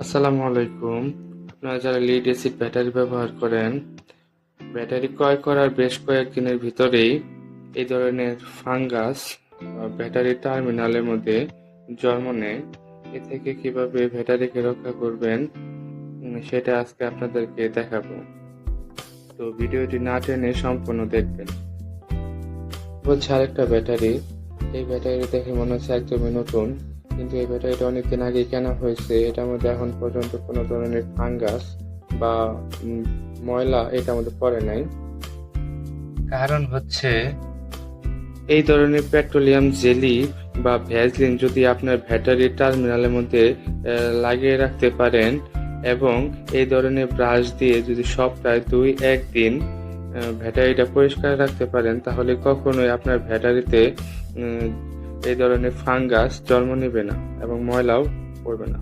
আসসালামু আলাইকুম। আপনারা যারা লিড অ্যাসিড ব্যাটারি ব্যবহার করেন, ব্যাটারি ক্রয় করার বেশ কয়েকদিনের ভিতরেই এই ধরনের ফাঙ্গাস ব্যাটারি টার্মিনালের মধ্যে জন্ম নেয়। এ থেকে কিভাবে ব্যাটারিকে রক্ষা করবেন সেটা আজকে আপনাদেরকে দেখাবো। তো ভিডিওটি না টেনে সম্পূর্ণ দেখবেন। হচ্ছে আরেকটা ব্যাটারি। এই ব্যাটারি দেখে মনে হচ্ছে একদমই নতুন, কিন্তু এই ব্যাটারিটা অনেকদিন আগে কেনা হয়েছে। এটার মধ্যে এখন পর্যন্ত কোনো ধরনের ফাঙ্গাস বা ময়লা এটার মধ্যে পড়ে নাই। কারণ হচ্ছে এই ধরনের পেট্রোলিয়াম জেলি বা ভ্যাসলিন যদি আপনার ব্যাটারির টার্মিনালের মধ্যে লাগিয়ে রাখতে পারেন এবং এই ধরনের ব্রাশ দিয়ে যদি সপ্তাহে 2-1 দিন ব্যাটারিটা পরিষ্কার রাখতে পারেন, তাহলে কখনোই আপনার ব্যাটারিতে এই ধরনের ফাঙ্গাস জন্ম নেবে না এবং ময়লাও পড়বে না।